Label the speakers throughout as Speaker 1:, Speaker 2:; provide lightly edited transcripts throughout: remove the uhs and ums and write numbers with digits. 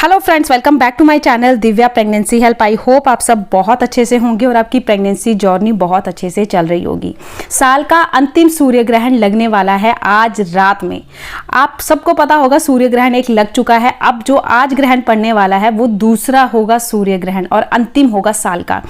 Speaker 1: Hello friends, welcome back to my channel Divya pregnancy help. I hope आप सब बहुत अच्छे से होंगे और आपकी प्रेगनेंसी जर्नी बहुत अच्छे से चल रही होगी। साल का अंतिम सूर्य ग्रहण लगने वाला है आज रात में। आप सबको पता होगा सूर्य ग्रहण एक लग चुका है। अब जो आज ग्रहण पड़ने वाला है वो दूसरा होगा सूर्य ग्रहण और अंतिम होगा साल का।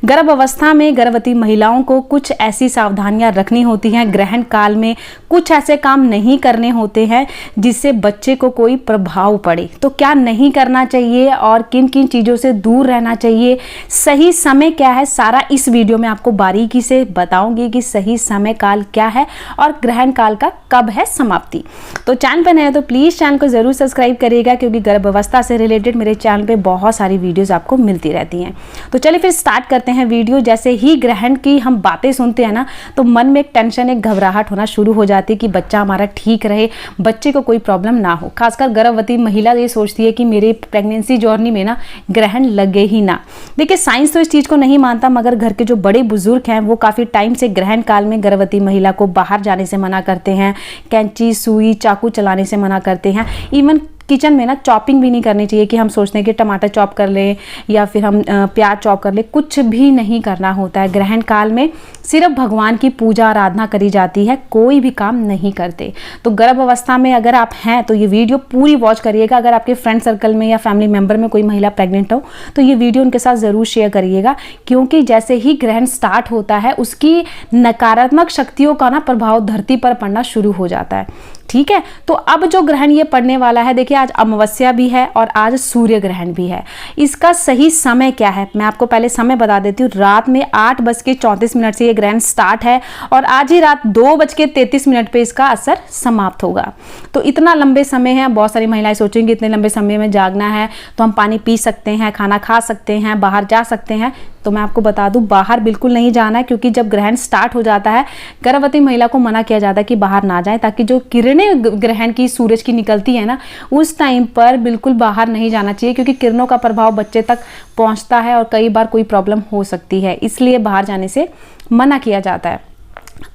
Speaker 1: गर्भ अवस्था में गर्भवती महिलाओं को कुछ ऐसी सावधानियां रखनी होती हैं। ग्रहण काल में कुछ ऐसे काम नहीं करने होते हैं जिससे बच्चे को कोई प्रभाव पड़े। तो क्या नहीं करना चाहिए और किन किन चीज़ों से दूर रहना चाहिए, सही समय क्या है, सारा इस वीडियो में आपको बारीकी से बताऊंगी कि सही समय काल क्या है और ग्रहण काल का कब है समाप्ति। तो चैनल पर नए हैं तो प्लीज़ चैनल को ज़रूर सब्सक्राइब करिएगा, क्योंकि गर्भावस्था से रिलेटेड मेरे चैनल पे बहुत सारी वीडियोज़ आपको मिलती रहती हैं। तो चलिए फिर स्टार्ट करते हैं वीडियो। जैसे ही ग्रहण की हम बातें सुनते हैं ना, तो मन में एक टेंशन, एक घबराहट होना शुरू हो जाती है कि बच्चा हमारा ठीक रहे, बच्चे को कोई प्रॉब्लम ना हो। खासकर गर्भवती महिला ये सोचती है कि मेरे प्रेगनेंसी जर्नी में ना ग्रहण लगे ही ना। देखिए, साइंस तो इस चीज़ को नहीं मानता, मगर घर के जो बड़े बुजुर्ग हैं वो काफ़ी टाइम से ग्रहण काल में गर्भवती महिला को बाहर जाने से मना करते हैं, कैंची, सुई, चाकू चलाने से मना करते हैं। इवन किचन में ना चॉपिंग भी नहीं करनी चाहिए कि हम सोचते हैं कि टमाटर चॉप कर लें या फिर हम प्याज चॉप कर लें। कुछ भी नहीं करना होता है। ग्रहण काल में सिर्फ भगवान की पूजा आराधना करी जाती है, कोई भी काम नहीं करते। तो गर्भ अवस्था में अगर आप हैं तो ये वीडियो पूरी वॉच करिएगा। अगर आपके फ्रेंड सर्कल में या फैमिली मेम्बर में कोई महिला प्रेग्नेंट हो तो ये वीडियो उनके साथ ज़रूर शेयर करिएगा, क्योंकि जैसे ही ग्रहण स्टार्ट होता है उसकी नकारात्मक शक्तियों का ना प्रभाव धरती पर पड़ना शुरू हो जाता है। ठीक है, तो अब जो ग्रहण ये पड़ने वाला है, देखिए आज अमावस्या भी है और आज सूर्य ग्रहण भी है। इसका सही समय क्या है मैं आपको पहले समय बता देती हूँ। रात में 8:34 से ये ग्रहण स्टार्ट है और आज ही रात 2:33 पे इसका असर समाप्त होगा। तो इतना लंबे समय है। बहुत सारी महिलाएं सोचेंगी इतने लंबे समय में जागना है तो हम पानी पी सकते हैं, खाना खा सकते हैं, बाहर जा सकते हैं। तो मैं आपको बता दूं, बाहर बिल्कुल नहीं जाना है, क्योंकि जब ग्रहण स्टार्ट हो जाता है गर्भवती महिला को मना किया जाता है कि बाहर ना जाए, ताकि जो किरणें ग्रहण की सूरज की निकलती है ना, उस टाइम पर बिल्कुल बाहर नहीं जाना चाहिए, क्योंकि किरणों का प्रभाव बच्चे तक पहुंचता है और कई बार कोई प्रॉब्लम हो सकती है। इसलिए बाहर जाने से मना किया जाता है।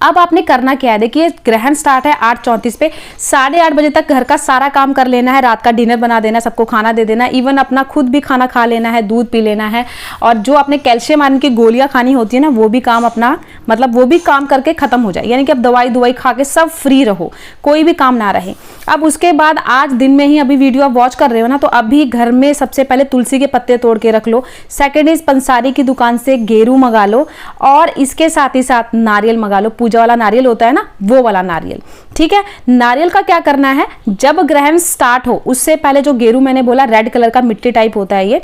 Speaker 1: अब आपने करना क्या है, देखिए ग्रहण स्टार्ट है 8:34 पे। 8:30 बजे तक घर का सारा काम कर लेना है, रात का डिनर बना देना, सबको खाना दे देना, इवन अपना खुद भी खाना खा लेना है, दूध पी लेना है। और जो आपने कैल्शियम आयरन की गोलियां खानी होती है ना, वो भी काम अपना वो भी काम करके खत्म हो जाए, यानी कि अब दवाई खा के सब फ्री रहो, कोई भी काम ना रहे। अब उसके बाद आज दिन में ही, अभी वीडियो आप वॉच कर रहे हो ना, तो अभी घर में सबसे पहले तुलसी के पत्ते तोड़ के रख लो। सेकेंड इज पंसारी की दुकान से गेरू मंगा लो और इसके साथ ही साथ नारियल मंगा लो। पूजा वाला नारियल होता है ना, वो वाला नारियल। ठीक है, नारियल का क्या करना है, जब ग्रहण स्टार्ट हो उससे पहले जो गेरू मैंने बोला रेड कलर का मिट्टी टाइप होता है, ये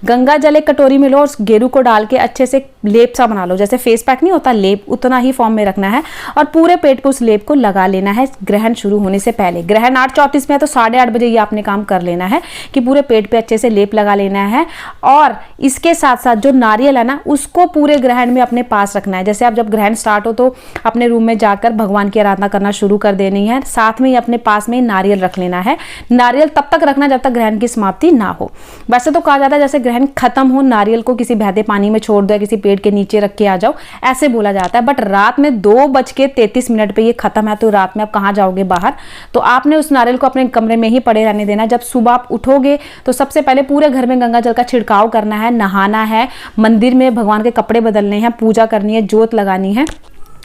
Speaker 1: गंगा जल एक कटोरी में लो और उस गेरू को डाल के अच्छे से लेप सा बना लो। जैसे फेस पैक नहीं होता लेप, उतना ही फॉर्म में रखना है और पूरे पेट पे उस लेप को लगा लेना है ग्रहण शुरू होने से पहले। ग्रहण 8:34 में है तो 8:30 बजे ये आपने काम कर लेना है कि पूरे पेट पे अच्छे से लेप लगा लेना है। और इसके साथ साथ जो नारियल है ना, उसको पूरे ग्रहण में अपने पास रखना है। जैसे आप जब ग्रहण स्टार्ट हो तो अपने रूम में जाकर भगवान की आराधना करना शुरू कर देनी है, साथ में ही अपने पास में नारियल रख लेना है। नारियल तब तक रखना जब तक ग्रहण की समाप्ति ना हो। वैसे तो कहा जाता है जैसे ग्रहण खत्म हो, नारियल को किसी बहते पानी में छोड़ दो, किसी पेड़ के नीचे रख के आ जाओ, ऐसे बोला जाता है। बट रात में 2:33 पे ये खत्म है, तो रात में आप कहाँ जाओगे बाहर, तो आपने उस नारियल को अपने कमरे में ही पड़े रहने देना। जब सुबह आप उठोगे तो सबसे पहले पूरे घर में गंगा जल का छिड़काव करना है, नहाना है, मंदिर में भगवान के कपड़े बदलने हैं, पूजा करनी है, जोत लगानी है।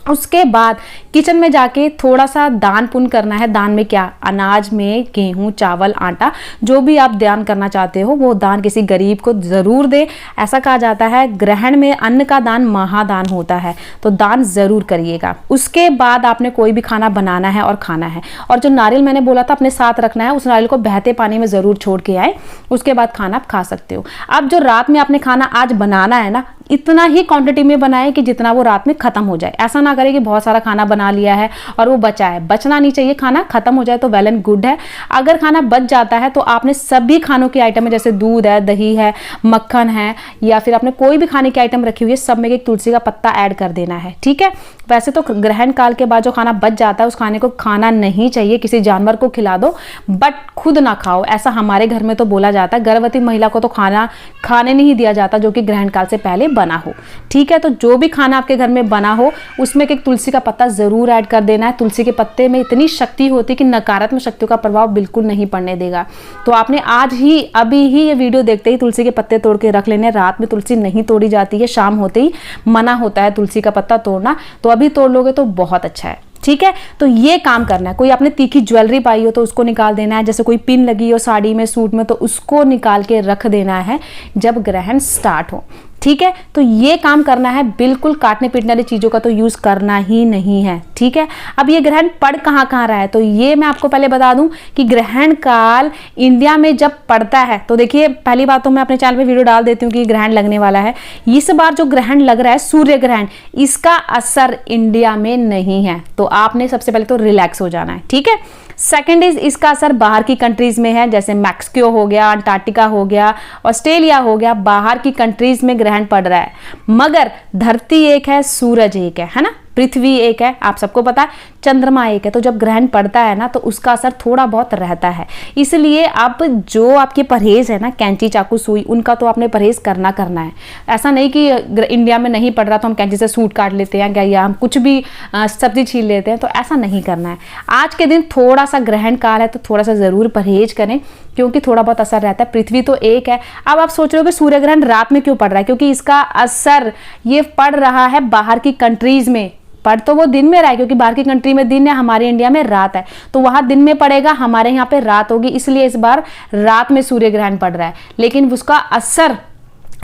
Speaker 1: उसके बाद किचन में जाके थोड़ा सा दान पुण्य करना है। दान में क्या, अनाज में गेहूं, चावल, आटा, जो भी आप दान करना चाहते हो वो दान किसी गरीब को जरूर दे। ऐसा कहा जाता है ग्रहण में अन्न का दान महादान होता है, तो दान जरूर करिएगा। उसके बाद आपने कोई भी खाना बनाना है और खाना है। और जो नारियल मैंने बोला था अपने साथ रखना है, उस नारियल को बहते पानी में जरूर छोड़ के आए, उसके बाद खाना आप खा सकते हो। अब जो रात में आपने खाना आज बनाना है ना, इतना ही क्वांटिटी में बनाए कि जितना वो रात में खत्म हो जाए। ऐसा ना करें कि बहुत सारा खाना बना लिया है और वो बचा है, बचना नहीं चाहिए। खाना खत्म हो जाए तो वेल एंड गुड है। अगर खाना बच जाता है तो आपने सभी खानों के आइटम में, जैसे दूध है, दही है, मक्खन है, या फिर आपने कोई भी खाने की आइटम रखी हुई है, सब में एक तुलसी का पत्ता ऐड कर देना है। ठीक है, वैसे तो ग्रहण काल के बाद जो खाना बच जाता है उस खाने को खाना नहीं चाहिए, किसी जानवर को खिला दो, बट खुद ना खाओ। ऐसा हमारे घर में तो बोला जाता है। गर्भवती महिला को तो खाना खाने नहीं दिया जाता जो कि ग्रहण काल से पहले बना हो। ठीक है, तो जो भी खाना आपके घर में बना हो उसमें एक एक तुलसी का पत्ता जरूर ऐड कर देना है। तुलसी के पत्ते में इतनी शक्ति होती है कि नकारात्मक शक्तियों का प्रभाव बिल्कुल नहीं पड़ने देगा। तो आपने आज ही अभी ही ये वीडियो देखते ही तुलसी के पत्ते तोड़ के रख लेने। रात में तुलसी नहीं तोड़ी जाती है, शाम होते ही मना होता है तुलसी का पत्ता तोड़ना, तो अभी तोड़ लोगे तो बहुत अच्छा है। ठीक है, तो ये काम करना है। कोई आपने तीखी ज्वेलरी पाई हो तो उसको निकाल देना है, जैसे कोई पिन लगी हो साड़ी में, सूट में, तो उसको निकाल के रख देना है जब ग्रहण स्टार्ट हो। ठीक है, तो ये काम करना है। बिल्कुल काटने पीटने वाली चीजों का तो यूज करना ही नहीं है। ठीक है, अब ये ग्रहण पड़ कहाँ रहा है, तो ये मैं आपको पहले बता दूं कि ग्रहण काल इंडिया में जब पड़ता है, तो देखिए पहली बात तो मैं अपने चैनल पे वीडियो डाल देती हूँ कि ग्रहण लगने वाला है। इस बार जो ग्रहण लग रहा है सूर्य ग्रहण, इसका असर इंडिया में नहीं है, तो आपने सबसे पहले तो रिलैक्स हो जाना है। ठीक है, सेकेंड इज इसका असर बाहर की कंट्रीज में है, जैसे मैक्सिको हो गया, अंटार्कटिका हो गया, ऑस्ट्रेलिया हो गया, बाहर की कंट्रीज में ग्रहण पड़ रहा है। मगर धरती एक है, सूरज एक है ना, पृथ्वी एक है, आप सबको पता है, चंद्रमा एक है। तो जब ग्रहण पड़ता है ना तो उसका असर थोड़ा बहुत रहता है। इसलिए अब जो आपके परहेज है ना, कैंची चाकू सुई, उनका तो आपने परहेज करना है। ऐसा नहीं कि इंडिया में नहीं पड़ रहा तो हम कैंची से सूट काट लेते हैं या हम कुछ भी सब्जी छील लेते हैं, तो ऐसा नहीं करना है। आज के दिन थोड़ा सा ग्रहण काल है तो थोड़ा सा जरूर परहेज करें, क्योंकि थोड़ा बहुत असर रहता है। पृथ्वी तो एक है। अब आप सोच रहे हो कि सूर्य ग्रहण रात में क्यों पड़ रहा है, क्योंकि इसका असर ये पड़ रहा है बाहर की कंट्रीज में। पढ़ तो वो दिन में रहा है, क्योंकि बाहर की कंट्री में दिन है, हमारे इंडिया में रात है, तो वहां दिन में पड़ेगा, हमारे यहाँ पे रात होगी, इसलिए इस बार रात में सूर्य ग्रहण पड़ रहा है। लेकिन उसका असर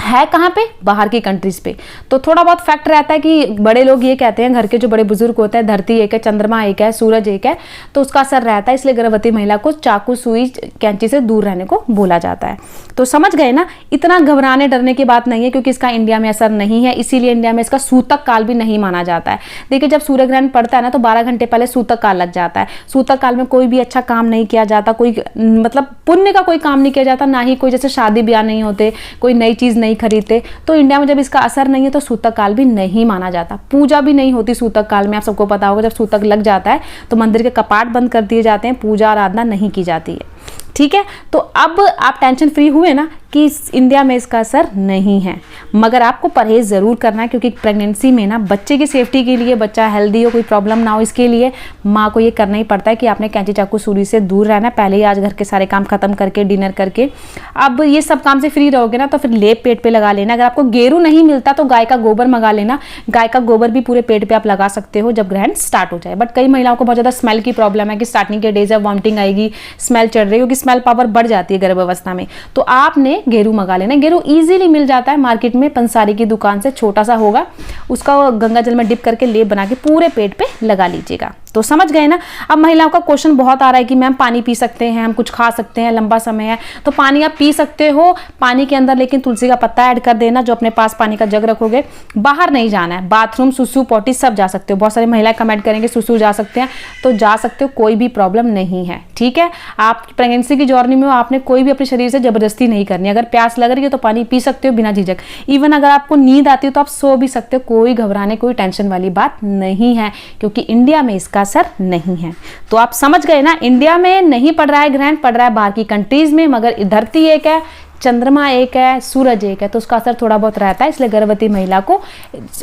Speaker 1: है कहाँ पे, बाहर की कंट्रीज पे। तो थोड़ा बहुत फैक्ट रहता है कि बड़े लोग ये कहते हैं, घर के जो बड़े बुजुर्ग होते हैं, धरती एक है, चंद्रमा एक है, सूरज एक है, तो उसका असर रहता है। इसलिए गर्भवती महिला को चाकू सुई कैंची से दूर रहने को बोला जाता है। तो समझ गए ना, इतना घबराने डरने की बात नहीं है, क्योंकि इसका इंडिया में असर नहीं है। इसीलिए इंडिया में इसका सूतक काल भी नहीं माना जाता है। देखिए जब सूर्य ग्रहण पड़ता है ना तो 12 घंटे पहले सूतक काल लग जाता है। सूतक काल में कोई भी अच्छा काम नहीं किया जाता, कोई मतलब पुण्य का कोई काम नहीं किया जाता, ना ही कोई जैसे शादी ब्याह नहीं होते, कोई नई चीज नहीं खरीदते। तो इंडिया में जब इसका असर नहीं है तो सूतक काल भी नहीं माना जाता। पूजा भी नहीं होती सूतक काल में, आप सबको पता होगा। जब सूतक लग जाता है तो मंदिर के कपाट बंद कर दिए जाते हैं, पूजा आराधना नहीं की जाती है। ठीक है, तो अब आप टेंशन फ्री हुए ना कि इंडिया में इसका असर नहीं है। मगर आपको परहेज ज़रूर करना है, क्योंकि प्रेगनेंसी में ना बच्चे की सेफ्टी के लिए, बच्चा हेल्दी हो, कोई प्रॉब्लम ना हो, इसके लिए माँ को ये करना ही पड़ता है कि आपने कैंची चाकू सूरी से दूर रहना है। पहले ही आज घर के सारे काम खत्म करके, डिनर करके, अब ये सब काम से फ्री रहोगे ना तो फिर लेप पेट पे लगा लेना। अगर आपको गेरू नहीं मिलता तो गाय का गोबर मंगा लेना। गाय का गोबर भी पूरे पेट पे आप लगा सकते हो जब ग्रहण स्टार्ट हो जाए। बट कई महिलाओं को बहुत ज़्यादा स्मेल की प्रॉब्लम है कि स्टार्टिंग के डेज है, वॉमिटिंग आएगी, स्मेल चढ़ रही होगी, स्मेल पावर बढ़ जाती है गर्भावस्था में, तो आपने गेरू मंगा लेना। गेरू इजीली मिल जाता है मार्केट में, पंसारी की दुकान से, छोटा सा होगा, उसका गंगा जल में डिप करके लेप बना के पूरे पेट पे लगा लीजिएगा। तो समझ गए ना। अब महिलाओं का क्वेश्चन बहुत आ रहा है कि मैम पानी पी सकते हैं, हम कुछ खा सकते हैं, लंबा समय है, तो पानी आप पी सकते हो। पानी के अंदर लेकिन तुलसी का पत्ता ऐड कर देना। जो अपने पास पानी का जग रखोगे, बाहर नहीं जाना है, बाथरूम, सुसु, पॉटी सब जा सकते हो। बहुत सारी महिलाएं कमेंट करेंगे सुसु जा सकते हैं, तो जा सकते हो, कोई भी प्रॉब्लम नहीं है। ठीक है, आप प्रेगनेंसी की जर्नी में हो, आपने कोई भी अपने शरीर से जबरदस्ती नहीं करनी। अगर प्यास लग रही है तो पानी पी सकते हो बिना झिझक। इवन अगर आपको नींद आती है तो आप सो भी सकते हो, कोई घबराने, कोई टेंशन वाली बात नहीं है, क्योंकि इंडिया में इसका असर नहीं है। तो आप समझ गए ना, इंडिया में नहीं पड़ रहा है ग्रहण, पड़ रहा है बाहर की कंट्रीज में। मगर धरती एक है, चंद्रमा एक है, सूरज एक है, तो उसका असर थोड़ा बहुत रहता है। इसलिए गर्भवती महिला को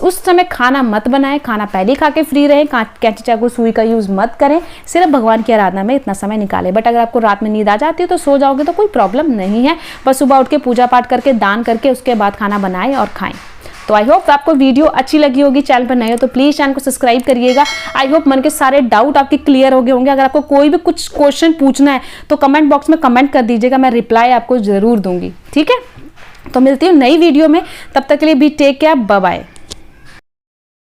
Speaker 1: उस समय खाना मत बनाएं, खाना पहले खा के फ्री रहें, कैंची चाकू सुई का यूज मत करें, सिर्फ भगवान की आराधना में इतना समय निकालें। बट अगर आपको रात में नींद आ जाती है तो सो जाओगे तो कोई प्रॉब्लम नहीं है। बस सुबह उठ के पूजा पाठ करके, दान करके, उसके बाद खाना बनाएं और खाएं। तो आई होप आपको वीडियो अच्छी लगी होगी। चैनल पर नए हो तो प्लीज चैनल को सब्सक्राइब करिएगा। आई होप मन के सारे डाउट आपके क्लियर हो गए होंगे। अगर आपको कोई भी कुछ क्वेश्चन पूछना है तो कमेंट बॉक्स में कमेंट कर दीजिएगा, मैं रिप्लाई आपको जरूर दूंगी। ठीक है, तो मिलती हूँ नई वीडियो में, तब तक के लिए भी टेक केयर, बाय बाय।